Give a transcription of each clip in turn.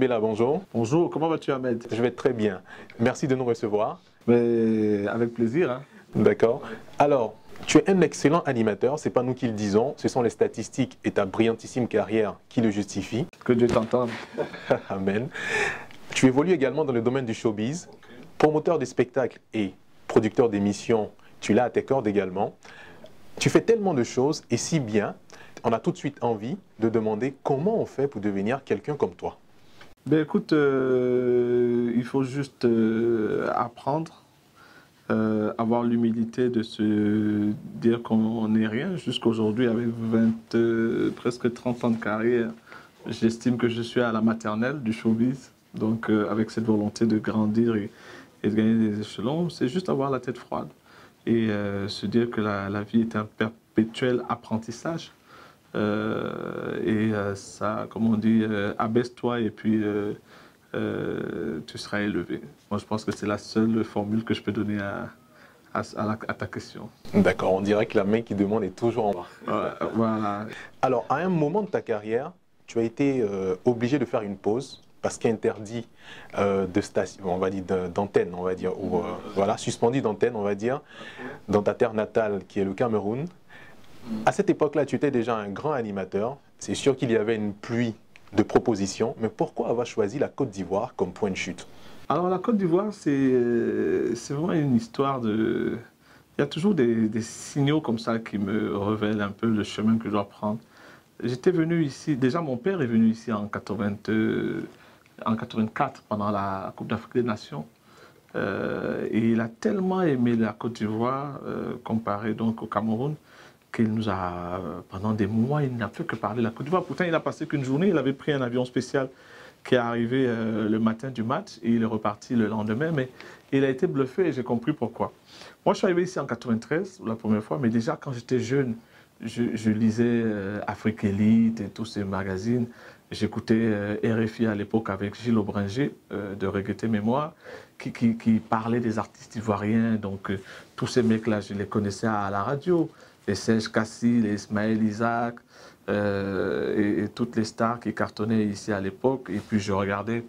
Bella, bonjour. Bonjour, comment vas-tu Ahmed? Je vais très bien. Merci de nous recevoir. Mais avec plaisir. Hein. D'accord. Alors, tu es un excellent animateur, c'est pas nous qui le disons, ce sont les statistiques et ta brillantissime carrière qui le justifient. Que Dieu t'entende. Amen. Tu évolues également dans le domaine du showbiz, promoteur des spectacles et producteur d'émissions, tu l'as à tes cordes également. Tu fais tellement de choses et si bien, on a tout de suite envie de demander comment on fait pour devenir quelqu'un comme toi. Ben écoute, il faut juste apprendre, avoir l'humilité de se dire qu'on n'est rien. Jusqu'aujourd'hui, avec presque 30 ans de carrière, j'estime que je suis à la maternelle du showbiz. Donc avec cette volonté de grandir et de gagner des échelons, c'est juste avoir la tête froide et se dire que la vie est un perpétuel apprentissage. Ça, comme on dit, abaisse-toi et puis tu seras élevé. Moi, je pense que c'est la seule formule que je peux donner à ta question. D'accord, on dirait que la main qui demande est toujours en bas. Voilà. Alors, à un moment de ta carrière, tu as été obligé de faire une pause parce qu'interdit de station, on va dire d'antenne, on va dire, ou voilà, suspendu d'antenne, on va dire, dans ta terre natale qui est le Cameroun. À cette époque-là, tu étais déjà un grand animateur. C'est sûr qu'il y avait une pluie de propositions, mais pourquoi avoir choisi la Côte d'Ivoire comme point de chute? Alors, la Côte d'Ivoire, c'est vraiment une histoire de... Il y a toujours des signaux comme ça qui me révèlent un peu le chemin que je dois prendre. J'étais venu ici, déjà mon père est venu ici en 84 pendant la Coupe d'Afrique des Nations. Et il a tellement aimé la Côte d'Ivoire, comparé donc au Cameroun, qu'il nous a, pendant des mois, il n'a fait que parler de la Côte d'Ivoire. Pourtant, il n'a passé qu'une journée, il avait pris un avion spécial qui est arrivé le matin du match et il est reparti le lendemain, mais il a été bluffé et j'ai compris pourquoi. Moi, je suis arrivé ici en 93, la première fois, mais déjà quand j'étais jeune, je lisais Afrique Elite et tous ces magazines. J'écoutais RFI à l'époque avec Gilles Aubringer de Reggaeton Mémoire qui parlait des artistes ivoiriens. Donc tous ces mecs-là, je les connaissais à la radio. Les Serge Kassi, les Ismaël Isaac et toutes les stars qui cartonnaient ici à l'époque. Et puis je regardais,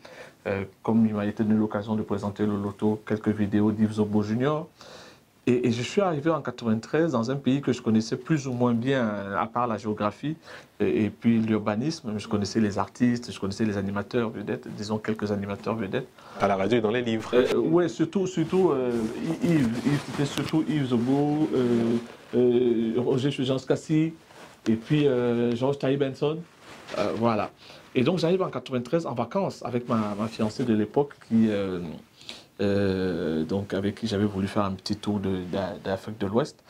comme il m'a été donné l'occasion de présenter le loto, quelques vidéos d'Yves Zobo Junior. Et je suis arrivé en 93 dans un pays que je connaissais plus ou moins bien, à part la géographie et puis l'urbanisme. Je connaissais les artistes, je connaissais les animateurs vedettes, disons quelques animateurs vedettes. À la radio et dans les livres. Oui, surtout Yves. C'était surtout Yves Zobo, Roger Fulgence-Cassis et puis Georges Taï Benson. Voilà. Et donc j'arrive en 93 en vacances avec ma fiancée de l'époque donc avec qui j'avais voulu faire un petit tour d'Afrique de l'Ouest.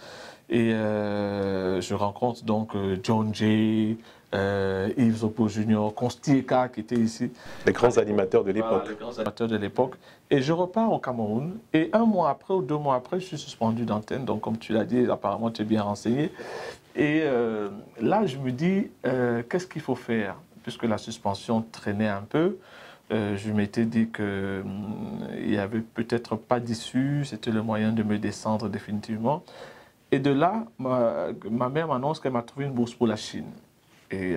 Et je rencontre donc John Jay, Yves Zobo Junior, Constieka qui était ici. Les grands animateurs de l'époque. Voilà, les grands animateurs de l'époque. Et je repars au Cameroun. Et un mois après ou 2 mois après, je suis suspendu d'antenne. Donc comme tu l'as dit, apparemment tu es bien renseigné. Et là, je me dis, qu'est-ce qu'il faut faire? Puisque la suspension traînait un peu. Je m'étais dit qu'il n'y avait peut-être pas d'issue, c'était le moyen de me descendre définitivement. Et de là, ma mère m'annonce qu'elle m'a trouvé une bourse pour la Chine. Et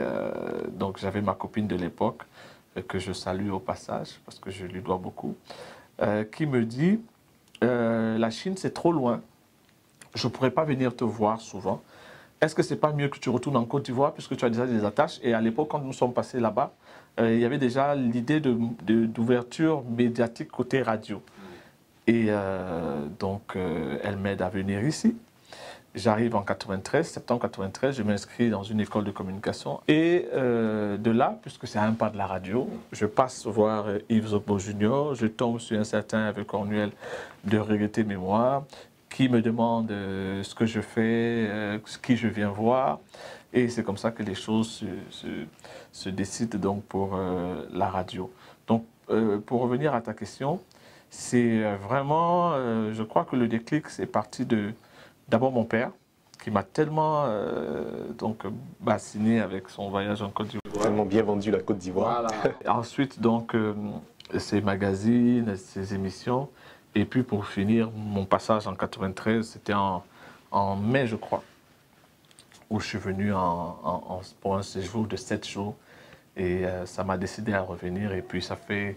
donc j'avais ma copine de l'époque, que je salue au passage, parce que je lui dois beaucoup, qui me dit, la Chine c'est trop loin, je ne pourrais pas venir te voir souvent. Est-ce que ce n'est pas mieux que tu retournes en Côte d'Ivoire puisque tu as déjà des attaches? Et à l'époque, quand nous sommes passés là-bas, il y avait déjà l'idée d'ouverture médiatique côté radio. Et donc, elle m'aide à venir ici. J'arrive en 93, septembre 93, je m'inscris dans une école de communication. Et de là, puisque c'est un pas de la radio, je passe voir Yves Zobo Junior, je tombe sur un certain avec Cornuel de Reggaeton Mémoire, qui me demande ce que je fais, qui je viens voir. Et c'est comme ça que les choses se décident donc pour la radio. Donc, pour revenir à ta question, c'est vraiment, je crois que le déclic, c'est parti d'abord mon père, qui m'a tellement donc bassiné avec son voyage en Côte d'Ivoire. Tellement bien vendu la Côte d'Ivoire. Voilà. Ensuite, donc, ces magazines, ces émissions. Et puis pour finir, mon passage en 93, c'était en mai, je crois, où je suis venu pour un séjour de 7 jours. Et ça m'a décidé à revenir. Et puis ça fait,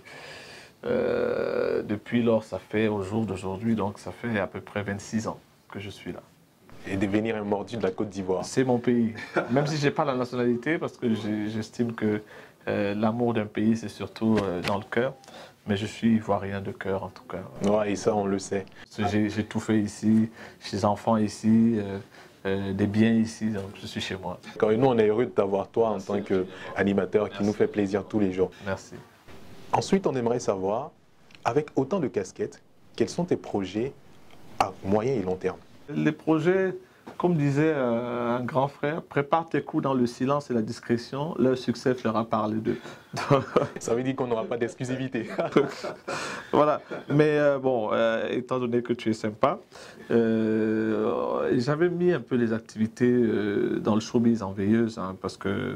depuis lors, ça fait au jour d'aujourd'hui, donc ça fait à peu près 26 ans que je suis là. Et devenir un mordu de la Côte d'Ivoire. C'est mon pays. Même si je n'ai pas la nationalité, parce que j'estime que l'amour d'un pays, c'est surtout dans le cœur. Mais je suis ivoirien de cœur, en tout cas. Ouais, et ça, on le sait. J'ai tout fait ici, j'ai des enfants ici, des biens ici, donc je suis chez moi. Et nous, on est heureux de t'avoir, toi, en tant qu'animateur, qui nous fait plaisir tous les jours. Merci. Ensuite, on aimerait savoir, avec autant de casquettes, quels sont tes projets à moyen et long terme? Les projets, comme disait un grand frère, prépare tes coups dans le silence et la discrétion, leur succès fera parler d'eux. Ça veut dire qu'on n'aura pas d'exclusivité. Voilà, mais bon, étant donné que tu es sympa, j'avais mis un peu les activités dans le showbiz en veilleuse, hein, parce que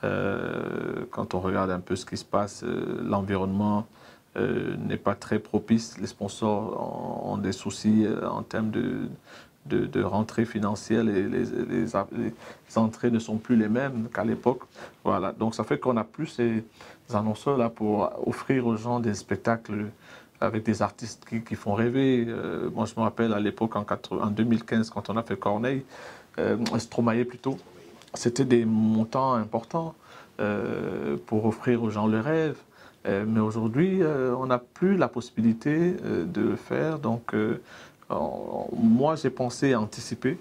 quand on regarde un peu ce qui se passe, l'environnement n'est pas très propice, les sponsors ont des soucis en termes de rentrée financière, les entrées ne sont plus les mêmes qu'à l'époque. Voilà. Donc ça fait qu'on n'a plus ces annonceurs là pour offrir aux gens des spectacles avec des artistes qui font rêver. Moi je me rappelle à l'époque en 2015 quand on a fait Corneille, Stromae plutôt, c'était des montants importants pour offrir aux gens le rêve. Mais aujourd'hui, on n'a plus la possibilité de le faire. Donc moi, j'ai pensé anticiper,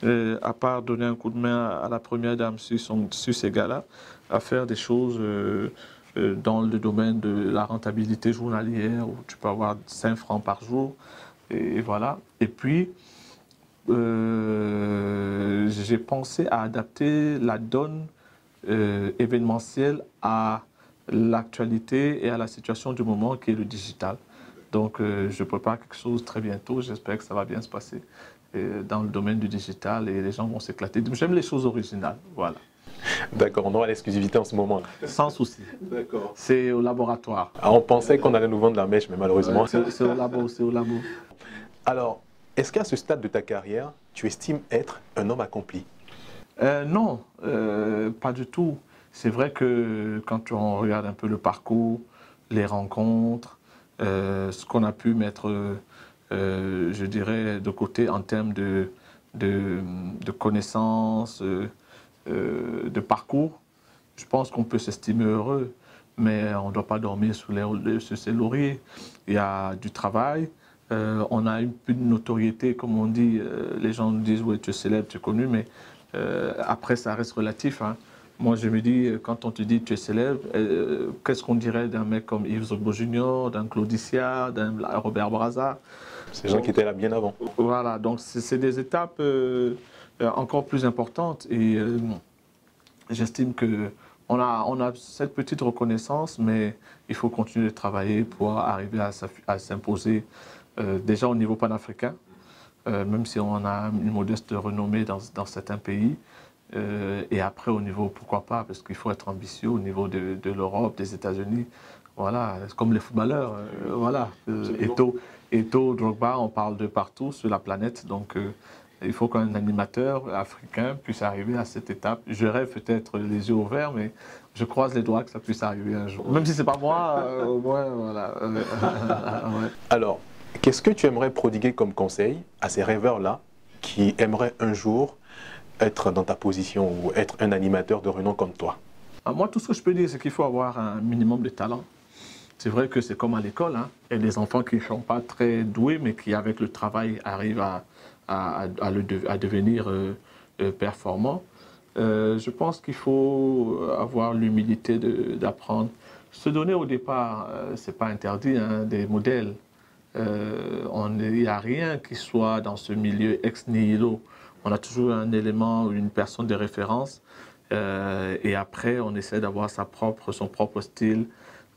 à part donner un coup de main à la première dame sur ces gars-là, à faire des choses dans le domaine de la rentabilité journalière, où tu peux avoir 5 francs par jour, et voilà. Et puis, j'ai pensé à adapter la donne événementielle à l'actualité et à la situation du moment qui est le digital. Donc, je prépare quelque chose très bientôt. J'espère que ça va bien se passer dans le domaine du digital et les gens vont s'éclater. J'aime les choses originales. Voilà. D'accord, on aura l'exclusivité en ce moment. Sans souci. D'accord. C'est au laboratoire. Ah, on pensait qu'on allait nous vendre la mèche, mais malheureusement. C'est au labo, c'est au labo. Alors, est-ce qu'à ce stade de ta carrière, tu estimes être un homme accompli? Non, pas du tout. C'est vrai que quand on regarde un peu le parcours, les rencontres, ce qu'on a pu mettre, je dirais, de côté en termes de connaissances, de parcours, je pense qu'on peut s'estimer heureux, mais on ne doit pas dormir sur ses lauriers. Il y a du travail, on a une notoriété, comme on dit, les gens nous disent, oui, tu es célèbre, tu es connu, mais après, ça reste relatif, hein. Moi, je me dis, quand on te dit tu es célèbre, qu'est-ce qu'on dirait d'un mec comme Yves Zogbo Jr., d'un Claudicia, d'un Robert Brazza? Ces gens qui étaient là bien avant. Voilà, donc c'est des étapes encore plus importantes. Et j'estime qu'on a cette petite reconnaissance, mais il faut continuer de travailler pour arriver à s'imposer déjà au niveau panafricain, même si on a une modeste renommée dans certains pays. Et après, au niveau, pourquoi pas, parce qu'il faut être ambitieux au niveau de l'Europe, des États-Unis. Voilà, comme les footballeurs. Voilà, Eto'o, Drogba, on parle de partout sur la planète. Donc, il faut qu'un animateur africain puisse arriver à cette étape. Je rêve peut-être les yeux ouverts, mais je croise les doigts que ça puisse arriver un jour. Même si ce n'est pas moi, au moins, voilà. Ouais. Alors, qu'est-ce que tu aimerais prodiguer comme conseil à ces rêveurs-là qui aimeraient un jour être dans ta position ou être un animateur de renom comme toi? Moi, tout ce que je peux dire, c'est qu'il faut avoir un minimum de talent. C'est vrai que c'est comme à l'école, hein. Il y a des enfants qui ne sont pas très doués, mais qui, avec le travail, arrivent à devenir performants. Je pense qu'il faut avoir l'humilité d'apprendre. Se donner au départ, ce n'est pas interdit, hein, des modèles. Il n'y a rien qui soit dans ce milieu ex nihilo. On a toujours un élément ou une personne de référence et après on essaie d'avoir son propre style.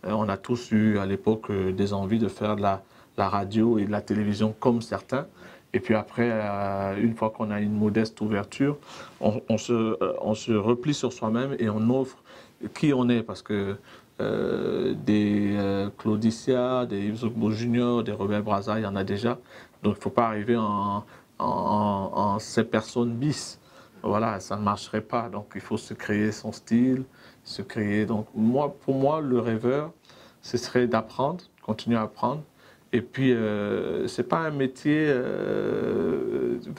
On a tous eu à l'époque des envies de faire de la radio et de la télévision comme certains. Et puis après, une fois qu'on a une modeste ouverture, on se replie sur soi-même et on offre qui on est, parce que des Claudicia, des Yves Zogbo Jr., des Robert Brazza, il y en a déjà. Donc il ne faut pas arriver en ces personnes bis. Voilà, ça ne marcherait pas. Donc il faut se créer son style, se créer. Donc pour moi, le rêveur, ce serait d'apprendre, continuer à apprendre. Et puis, ce n'est pas un métier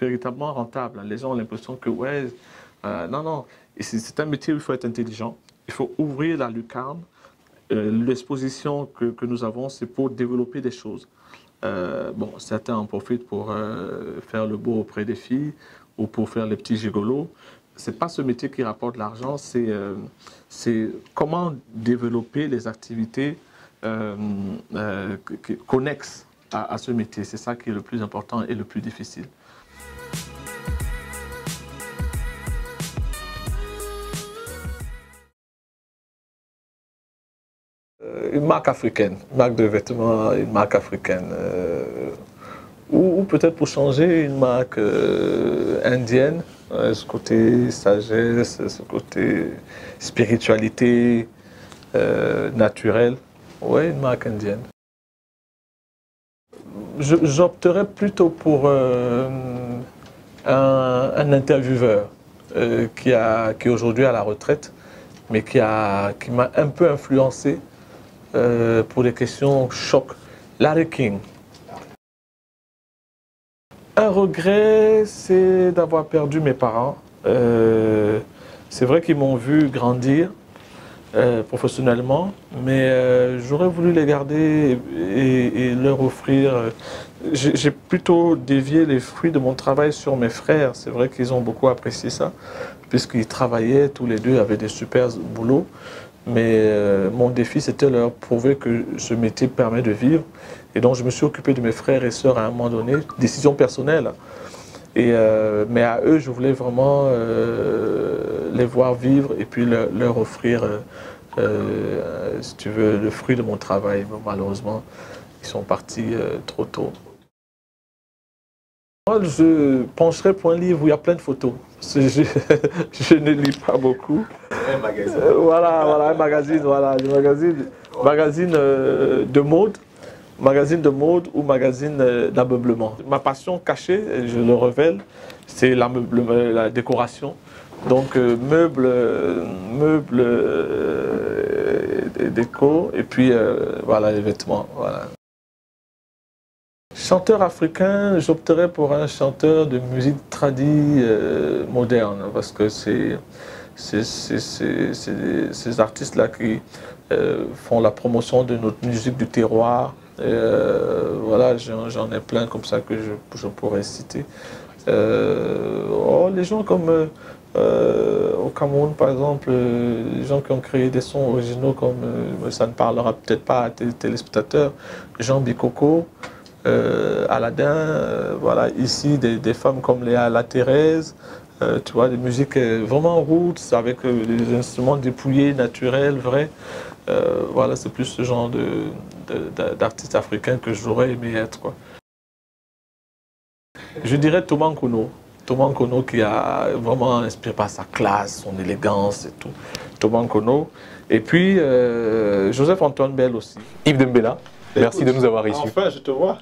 véritablement rentable. Les gens ont l'impression que, ouais, non, non. C'est un métier où il faut être intelligent. Il faut ouvrir la lucarne. L'exposition que nous avons, c'est pour développer des choses. Bon, certains en profitent pour faire le beau auprès des filles ou pour faire les petits gigolos. Ce n'est pas ce métier qui rapporte l'argent, c'est comment développer les activités connexes à ce métier. C'est ça qui est le plus important et le plus difficile. Une marque africaine, une marque de vêtements, une marque africaine. Ou peut-être pour changer, une marque indienne, ce côté sagesse, ce côté spiritualité naturelle. Oui, une marque indienne. J'opterais plutôt pour un intervieweur qui est aujourd'hui à la retraite, mais qui m'a un peu influencé pour des questions choc. Larry King. Un regret, c'est d'avoir perdu mes parents. C'est vrai qu'ils m'ont vu grandir professionnellement, mais j'aurais voulu les garder et leur offrir. J'ai plutôt dévié les fruits de mon travail sur mes frères. C'est vrai qu'ils ont beaucoup apprécié ça, puisqu'ils travaillaient tous les deux, avaient des super boulots. Mais mon défi, c'était leur prouver que ce métier permet de vivre. Et donc, je me suis occupé de mes frères et sœurs à un moment donné, décision personnelle. Mais à eux, je voulais vraiment les voir vivre et puis leur offrir, si tu veux, le fruit de mon travail. Mais malheureusement, ils sont partis trop tôt. Moi, je pencherais pour un livre où il y a plein de photos. Je ne lis pas beaucoup. Un magazine. Voilà, un magazine, magazine de mode. Magazine de mode ou magazine d'ameublement. Ma passion cachée, je le révèle, c'est l'ameublement, la décoration. Donc meubles, déco et puis voilà les vêtements. Voilà. Chanteur africain, j'opterais pour un chanteur de musique tradie moderne parce que c'est ces artistes-là qui font la promotion de notre musique du terroir. Voilà, j'en ai plein comme ça que je pourrais citer. Les gens comme au Cameroun, par exemple, les gens qui ont créé des sons originaux comme, ça ne parlera peut-être pas à tes téléspectateurs, Jean Bikoko, Aladdin, voilà, ici des femmes comme La Thérèse, tu vois, des musiques vraiment roots, avec des instruments dépouillés, naturels, vrais. Voilà, c'est plus ce genre d'artiste africain que j'aurais aimé être, quoi. Je dirais Thomas Nkono. Thomas Nkono qui a vraiment inspiré par sa classe, son élégance et tout. Thomas Nkono. Et puis Joseph Antoine Bell aussi. Yves Dembélé, merci de nous avoir reçus. Enfin, je te vois.